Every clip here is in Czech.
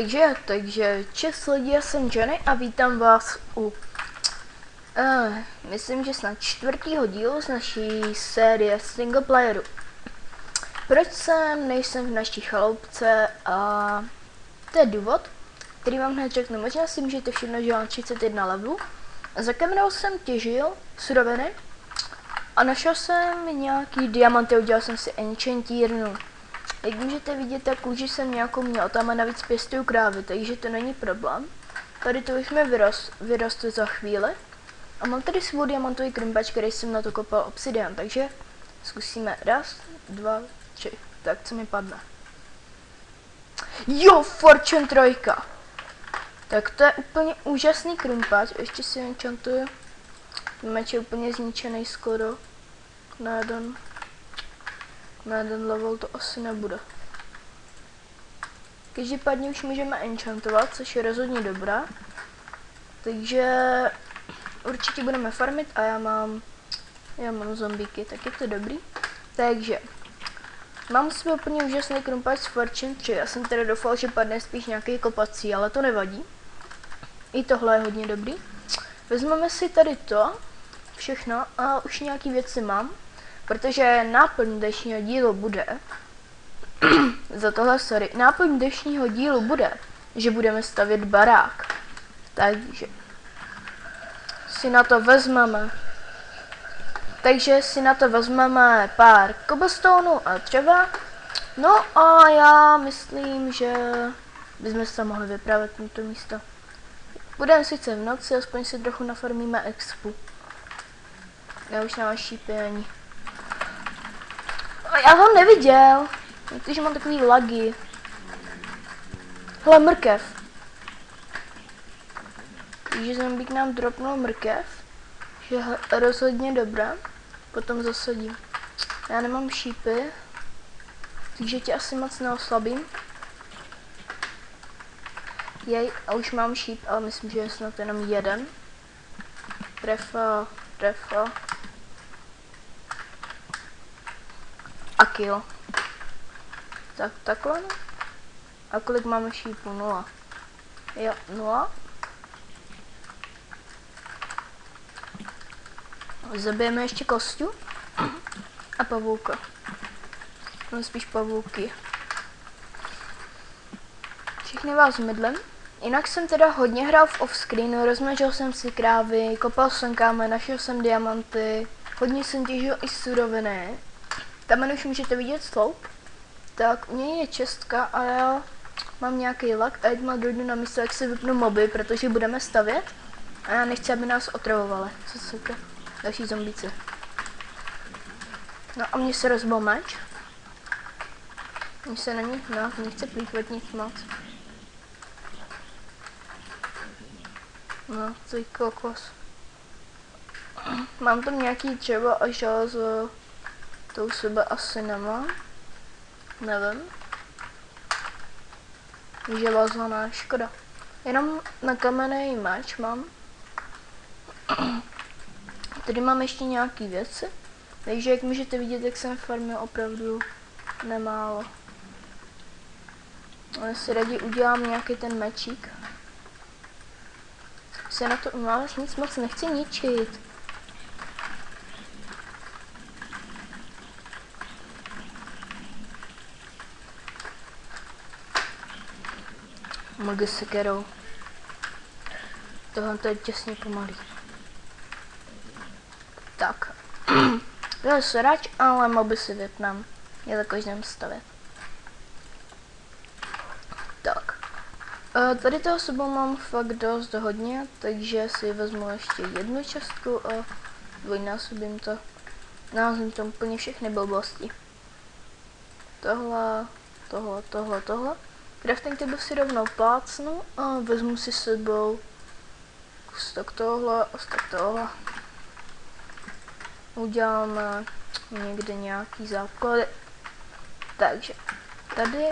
Takže čes lidi, já jsem Johnny a vítám vás u myslím, že snad 4. dílu z naší série single playeru. Proč nejsem v naší chaloupce a to je důvod, který vám hned řeknu. Možná si můžete všimnout, že mám 31 levelů. Za kamerou jsem těžil suroviny a našel jsem nějaký diamanty, udělal jsem si enchantírnu. Jak můžete vidět, tak kůži jsem nějakou měl, tam a navíc pěstuju krávy, takže to není problém. Tady to už mi vyroste za chvíli. A mám tady svůj diamantový krympač, který jsem na to kopal obsidian, takže zkusíme 1, 2, 3. Tak co mi padne? Jo, Fortune 3. Tak to je úplně úžasný krympač, ještě si enchantuju. Meč je úplně zničený skoro. Na jeden level to asi nebude. Každopádně už můžeme enchantovat, což je rozhodně dobrá. Takže určitě budeme farmit a já mám zombíky, tak je to dobrý. Takže mám svůj úplně úžasný krumpáč z Fortune 3. Já jsem teda doufal, že padne spíš nějaký kopací, ale to nevadí. I tohle je hodně dobrý. Vezmeme si tady to všechno a už nějaký věci mám, protože náplň dnešního dílu bude náplň dnešního dílu bude, že budeme stavět barák. Takže si na to vezmeme pár cobblestoneů a dřeva. No a já myslím, že bychom se mohli vypravit na to místo. Budeme sice v noci, aspoň si trochu nafarmíme expu. Já už nemám šípy ani. Já ho neviděl, protože mám takový lagy. Hele, mrkev. Takže zombík nám dropnul mrkev, že je rozhodně dobrá. Potom zasadím. Já nemám šípy, takže tě asi moc neoslabím. Jej, a už mám šíp, ale myslím, že je snad jenom jeden. Trefa. A kill. Tak, takhle. A kolik máme šípů? 0. Jo, 0. Zabijeme ještě kostu a pavouka. No spíš pavouky. Všechny vás mydlem. Jinak jsem teda hodně hrál v offscreenu, rozmnožil jsem si krávy, kopal jsem kámen, našel jsem diamanty, hodně jsem těžil i suroviny. Tam už můžete vidět sloup. Tak u něj je čestka a já mám nějaký lag a jakmile dojdu na místo, jak si vypnu moby, protože budeme stavět. A já nechci, aby nás otravovali. Co se to? Další zombíci. No a mně se rozbil meč. Mně se na nich, nechce plýtvat nic moc. No, to je kokos. Mám tam nějaký dřevo a železo. To u sebe asi nemám. Nevím. Železo ne, škoda. Jenom na kamenný meč mám. Tady mám ještě nějaký věci. Takže jak můžete vidět, jak jsem farmil opravdu nemálo. Ale si raději udělám nějaký ten mečík. Se na to nic moc nechci ničit. Mogy sekerou. Tohle to je těsně pomalý. Tak. To je srač, ale moby si vypnám. Je to každém stavět. Tak. Tady toho sebou mám fakt dost hodně, takže si vezmu ještě jednu částku a dvojnásobím to. Názvím to úplně všechny blbosti. Tohle. Crafting table si rovnou plácnu a vezmu si s sebou stok tohle a stok tohle. Uděláme někde nějaký základy. Takže tady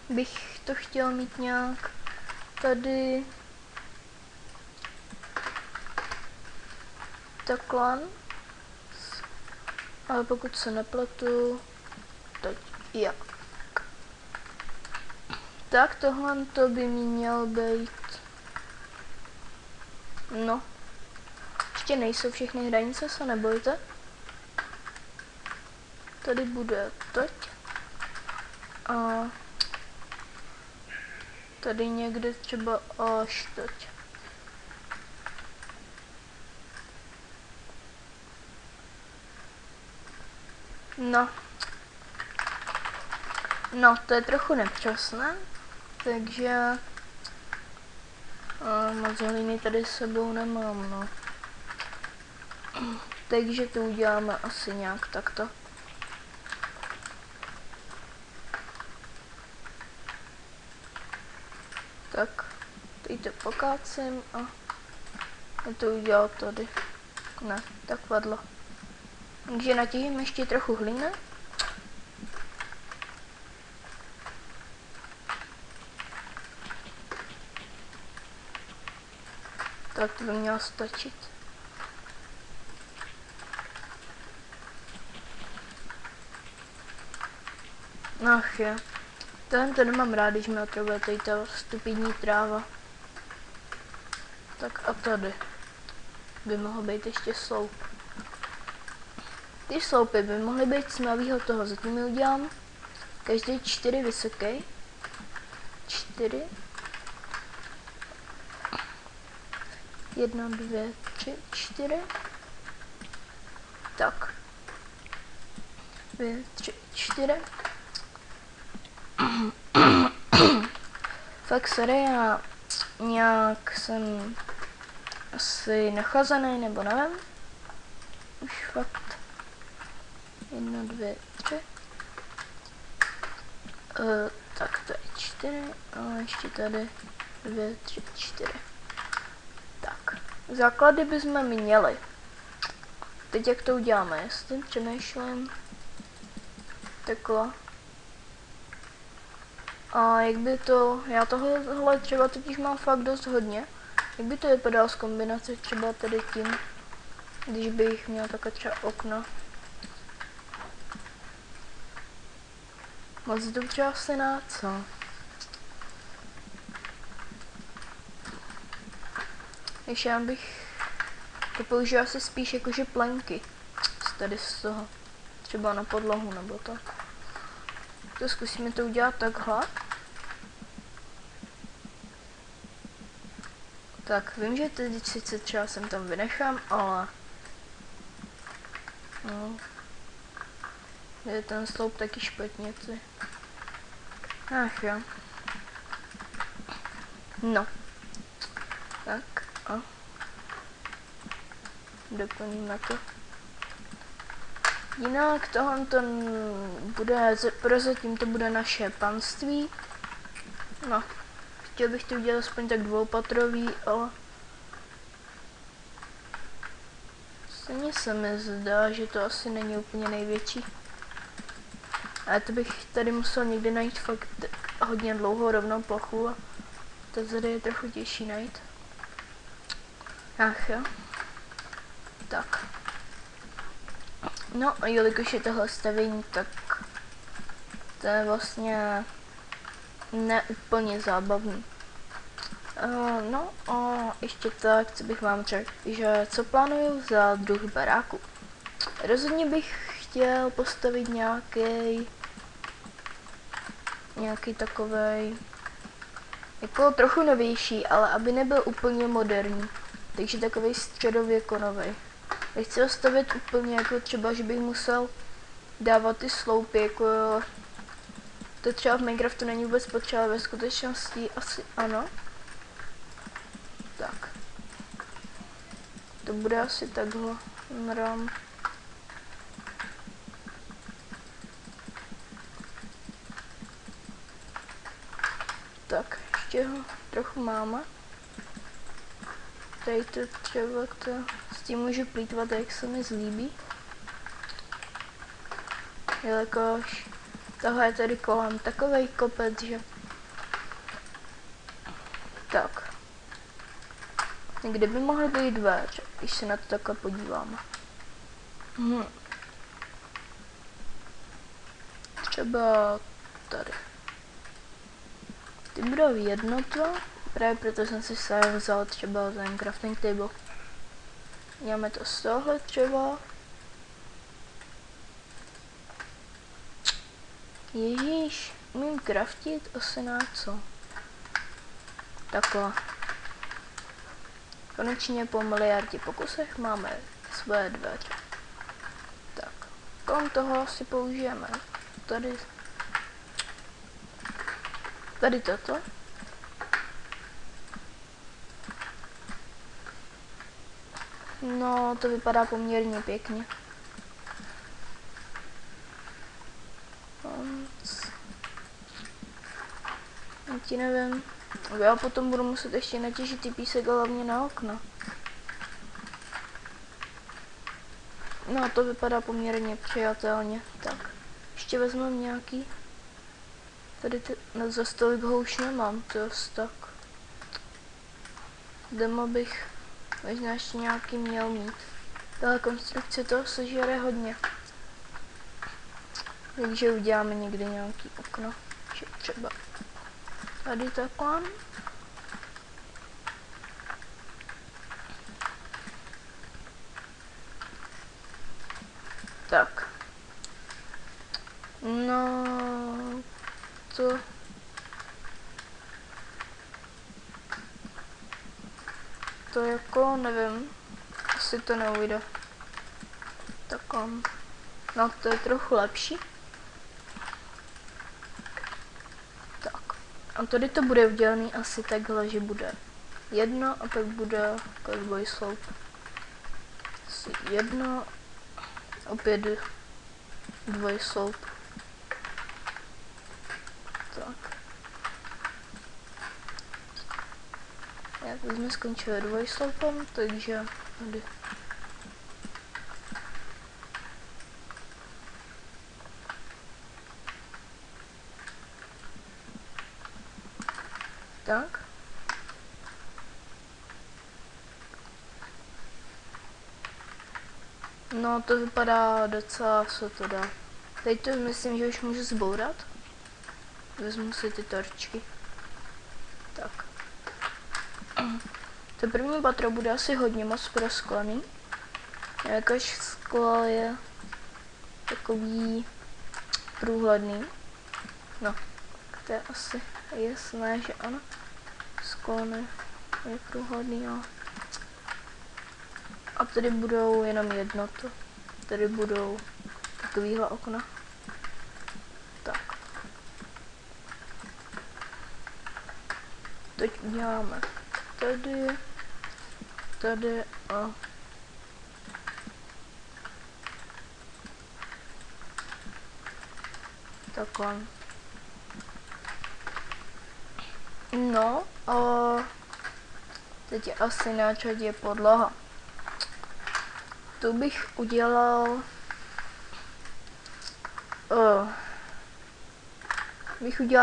bych to chtěl mít nějak. Tady takhle. Ale pokud se nepletu, teď jak. Tak tohle to by měl být. No. Ještě nejsou všechny hranice, se nebojte. Tady bude teď. A tady někde třeba až teď. No. No, to je trochu nepřesné, takže moc hlíny tady s sebou nemám, no. Takže to uděláme asi nějak takto. Tak, teď to pokácím a to udělal tady. Ne, tak vedlo. Takže natížím ještě trochu hlíny. Tak to by mělo stačit. Ach je. Tohle nemám rád, když mi otravuje tady ta stupidní tráva. Tak a tady by mohl být ještě sloup. Ty sloupy by mohly být z mavýho toho, zatím je udělám každý 4 vysoké. 4. 1, 2, 3, 4. Tak. 2, 3, 4. Fakt sorry, já nějak jsem asi nechlazený, nebo nevím. Už fakt. 1, 2, 3. Tak to je 4. A ještě tady 2, 3, 4. Tak. Základy bychom měli. Teď jak to uděláme? Já s tím přemýšlím. Takhle. A jak by to, já tohle třeba totiž mám fakt dost hodně. Jak by to vypadalo s kombinací třeba tady tím, když bych měl takhle třeba okno. Moc dobře asi na co? Ještě já bych to použil asi spíš jakože plenky. Tady z toho. Třeba na podlahu nebo tak. To zkusíme to udělat takhle. Tak, vím, že teď sice třeba sem tam vynechám, ale no, je ten sloup taky špatně, ty. Ach jo. No. Tak a doplníme to. Jinak tohle to bude, prozatím to bude naše panství. No. Chtěl bych to udělat aspoň tak dvoupatrový, ale stejně se mi zdá, že to asi není úplně největší. Ale to bych tady musel někdy najít fakt hodně dlouhou rovnou plochu a to tady je trochu těžší najít. Ach jo. Tak. No a jelikož je tohle stavění, tak to je vlastně neúplně zábavný. No a ještě tak, co bych vám řekl, že co plánuju za druh baráku. Rozhodně bych chtěl postavit nějaký takovej, jako trochu novější, ale aby nebyl úplně moderní. Takže takovej středověkonovej. Nechci ho stavět úplně jako třeba, že bych musel dávat ty sloupy, jako to třeba v Minecraftu není vůbec potřeba, ve skutečnosti asi ano. Tak. To bude asi takhle. Rám. Tak, ještě ho trochu máme. Tady to třeba to, s tím můžu plýtvat, jak se mi zlíbí. Jelikož tohle je tady kolem takovej kopec, že tak. Někde by mohly být dveře, když se na to takhle podíváme. Třeba tady. Ty budou jednotva, právě proto jsem si vzal třeba ten crafting table. Děláme to z tohle třeba. Ježíš, umím craftit asi na co? Takhle. Konečně po miliardě pokusech máme své dveře. Tak, kolem toho si použijeme tady toto. No, to vypadá poměrně pěkně. Ti nevím. Já potom budu muset ještě natěžit ty písek hlavně na okna. No, to vypadá poměrně přijatelně. Tak, ještě vezmeme nějaký. Tady za stolik ho už nemám, to je tak. Demo bych možná ještě nějaký měl mít. Tahle konstrukce toho sežere hodně. Takže uděláme někdy nějaký okno. Třeba tady takhle. Tak. No, to jako nevím, asi to neujde. Tak no to je trochu lepší. Tak. A tady to bude udělaný asi takhle, že bude jedno a pak bude dvojsloup. Asi jedno, opět dvojsloup. Tak. Jak jsme skončili dvojsloupem, takže tady. Tak. No to vypadá docela, co to dá. Teď to myslím, že už můžu zbourat. Vezmu si ty torčky. Tak. To první patro bude asi hodně moc prosklený. Jakož sklo je takový průhledný. No, to je asi jasné, že ano. Sklo je průhledný, ale... A tady budou jenom jednotu. Tady budou takovýhle okna. Tak. Teď uděláme tady a takhle. No a teď je asi na řadě podlaha. Tu bych udělal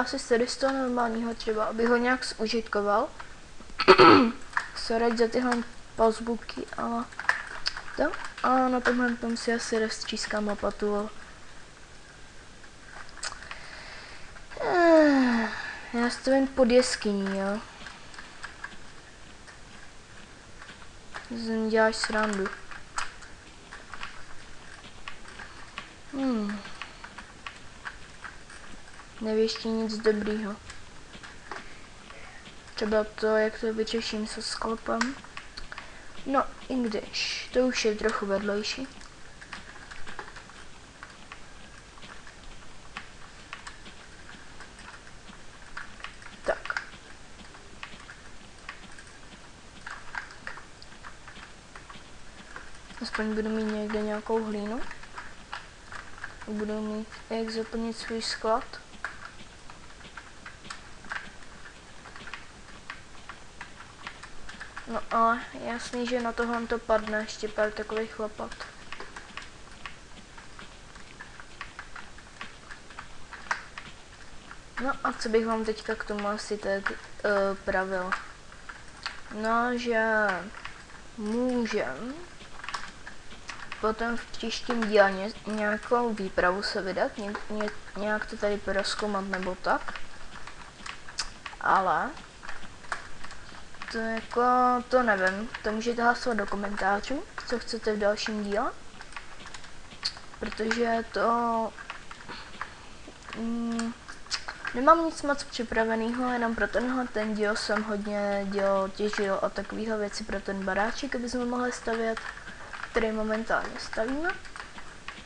asi tady z toho normálního třeba, abych ho nějak zužitkoval. Sorry za tyhle palzbuky, ale to. A na tomhle tom si asi roztřískám lopatu. Já stojím pod jeskyní, jo. Zem děláš srandu. Nevěští nic dobrýho. Třeba to, jak to vyčeším se sklopem. No, i když, to už je trochu vedlejší. Tak. Aspoň budu mít někde nějakou hlínu. Budu mít jak zaplnit svůj sklad. No ale jasný, že na tohle to padne ještě pár takových lopat. No a co bych vám teďka k tomu asi tak pravil? No, že můžem potom v příštím díle nějakou výpravu se vydat, nějak to tady prozkoumat nebo tak. ale to jako, to nevím, to můžete hlasovat do komentářů, co chcete v dalším díle, protože to nemám nic moc připraveného, jenom pro tenhle ten díl jsem hodně těžil a takovýhle věci pro ten baráček, aby jsme mohli stavět, který momentálně stavíme.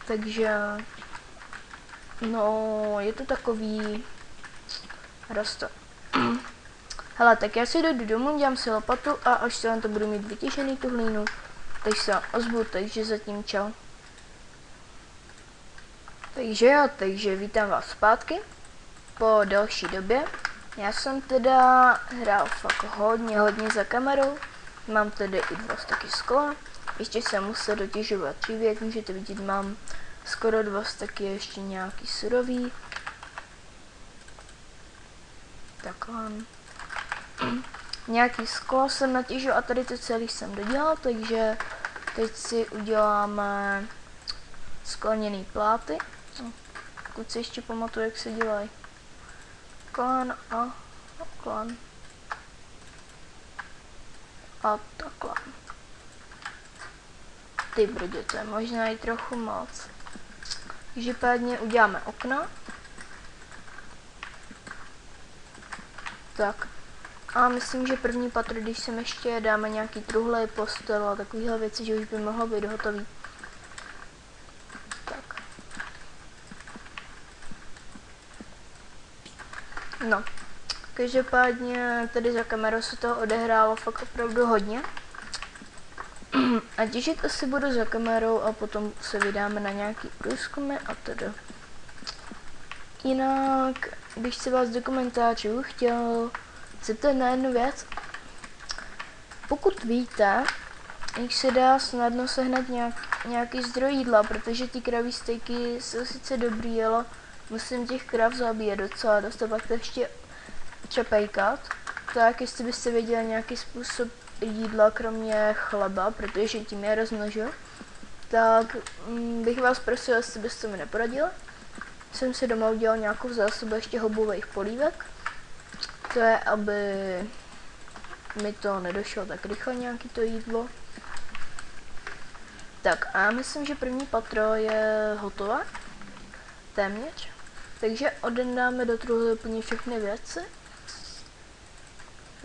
Takže, no, je to takový roste. Hele, tak já si jdu domů, dělám si lopatu a až se to budu mít vytěžený tu hlínu, tak se ozvu, takže zatím čau. Takže jo, takže vítám vás zpátky po delší době. Já jsem teda hrál fakt hodně za kamerou, mám tedy i 2 staky skla, ještě jsem musel dotěžovat dřív, jak můžete vidět, mám skoro 2 staky ještě nějaký surový. Takhle. Nějaký sklo jsem natěžil a tady to celý jsem dodělal, takže teď si uděláme skleněný pláty. Kluci ještě pamatuju, jak se dělají. Takhle a takhle. A takhle. Ty brdě, to je možná i trochu moc. Každopádně uděláme okna. Tak. A myslím, že první patro, když sem ještě dáme nějaký truhle, postel a takovéhle věci, že už by mohlo být hotový. Tak. No. Každopádně tady za kamerou se toho odehrálo fakt opravdu hodně. A těžit asi budu za kamerou a potom se vydáme na nějaký průzkumy a teda. Jinak bych se vás do komentářů chtěl zeptat na jednu věc. Pokud víte, jak se dá snadno sehnat nějaký zdroj jídla, protože ty kraví stejky jsou sice dobrý, ale musím těch krav zabíjet docela dost a pak to ještě čepejkat. Tak jestli byste věděli nějaký způsob jídla kromě chleba, protože tím je rozmnožil, tak bych vás prosil, jestli byste mi neporadili. Jsem si doma udělal nějakou zásobu ještě houbových polívek. To je, aby mi to nedošlo tak rychle nějaký to jídlo. Tak a já myslím, že první patro je hotové. Téměř. Takže odendáme do truhly úplně všechny věci.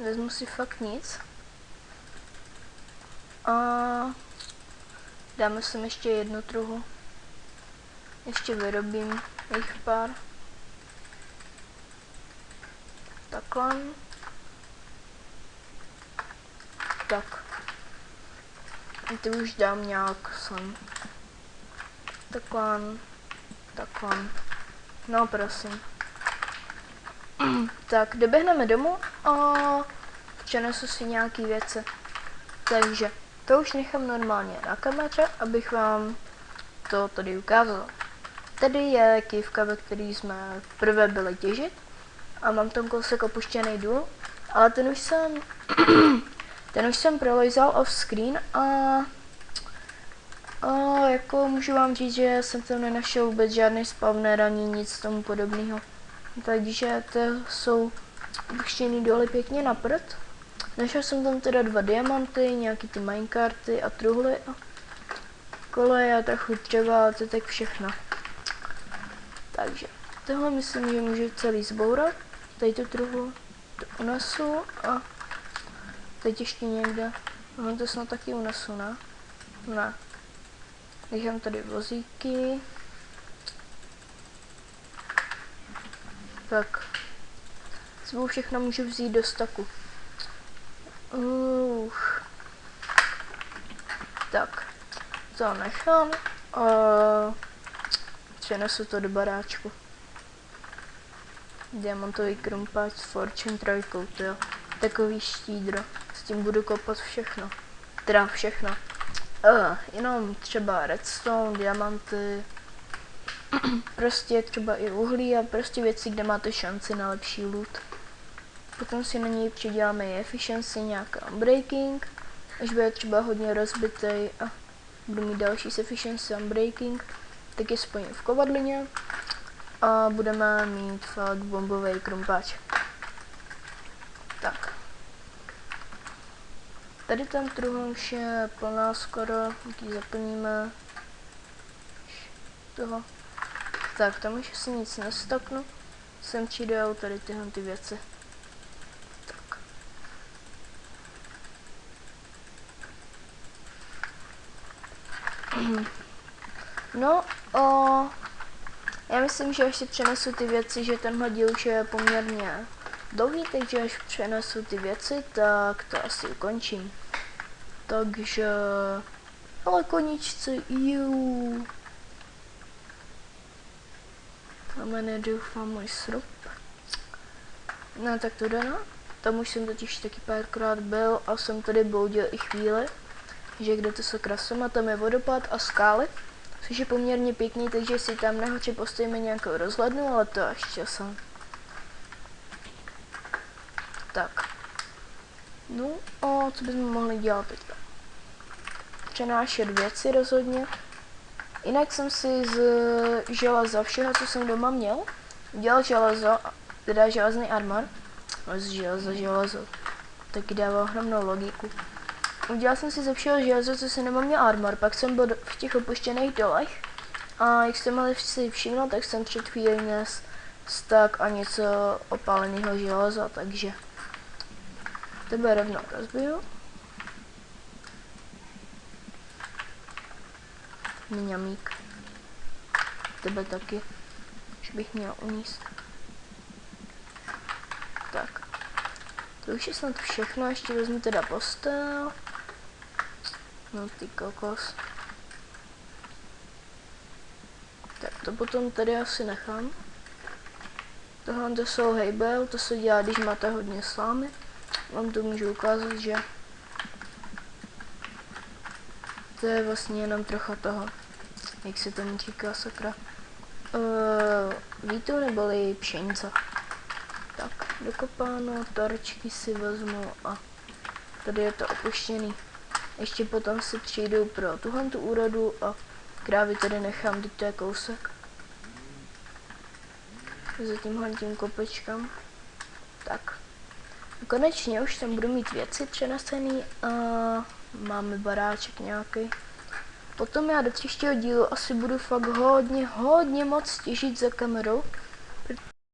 Vezmu si fakt nic. A dáme sem ještě jednu truhu. Ještě vyrobím jich pár. Takhle. Tak. A ty už dám nějak sem. Takhle. Takhle. No prosím. Tak, doběhneme domů a přenesu si nějaký věci. Takže to už nechám normálně na kameře, abych vám to tady ukázal. Tady je kývka, ve který jsme prvé byli těžit a mám tam kousek opuštěný důl, ale ten už jsem prolejzal off screen a jako můžu vám říct, že jsem tam nenašel vůbec žádný spawner ani nic tomu podobného. Takže to jsou opuštěný doly pěkně na prd. Našel jsem tam teda 2 diamanty, nějaký ty minecarty a truhly a koleje a trochu dřeva a to je tak všechno. Takže tohle myslím, že můžu celý zbourat. Tady tu truhlu to unesu a teď ještě někde. No to snad taky unesu, ne? Ne. Nechám tady vozíky. Tak. Sebou všechno můžu vzít do staku. Tak. To nechám. Přenesu to do baráčku. Diamantový krumpáč s Fortune 3, to jo. Takový štídro. S tím budu kopat všechno. Teda všechno. Jenom třeba redstone, diamanty. Prostě třeba i uhlí a prostě věci, kde máte šanci na lepší loot. Potom si na něj přiděláme i efficiency, nějaká breaking. Až bude třeba hodně rozbitej a budu mít další s efficiency a breaking, tak je spojím v kovadlině a budeme mít fakt bombový krumpáč. Tady ten truhla už je plná skoro, když zaplníme toho. Tak, tam už asi nic nestoknu. Sem přijdou tady tyhle ty věci. Tak. No, já myslím, že až si přenesu ty věci, že tenhle díl už je poměrně dlouhý, takže až přenesu ty věci, tak to asi ukončím. Takže, ale koničce, jú. Tam nedoufám můj srub. No tak to jde, no. Tam už jsem totiž taky párkrát byl a jsem tady bloudil i chvíli, že kde to sakra jsem a tam je vodopád a skály, což je poměrně pěkný, takže si tam nahoře postavíme nějakou rozhlednu, ale to až časem. Tak. No a co bychom mohli dělat teďka? Přenášet věci rozhodně. Jinak jsem si z železa všeho, co jsem doma měl, udělal železo, teda železný armor. Z železo. Taky dává ohromnou logiku. Udělal jsem si ze všeho železo, co jsem doma měl armor, pak jsem byl v těch opuštěných dolech. A jak jste mohli si všimnout, tak jsem před chvílí nes stak a něco opáleného železa, takže tebe rovnou rozbiju. Mňamík. Tebe taky. Už bych měl uníst. Tak. To už je snad všechno, ještě vezmu teda postel. No ty kokos. Tak to potom tady asi nechám. Tohle to jsou hejbel, to se dělá, když máte hodně slámy. Vám to můžu ukázat, že to je vlastně jenom trocha toho, jak se tomu říká, sakra. Vítu neboli pšenice. Tak, dokopáno, torčky si vezmu a tady je to opuštěný. Ještě potom si přijdu pro tuhle tu úrodu a krávy tady nechám, teď to je kousek. Za tímhle tím kopečkem. Tak. Konečně už tam budu mít věci přenesený a máme baráček nějaký. Potom já do příštího dílu asi budu fakt hodně moc těžit za kamerou.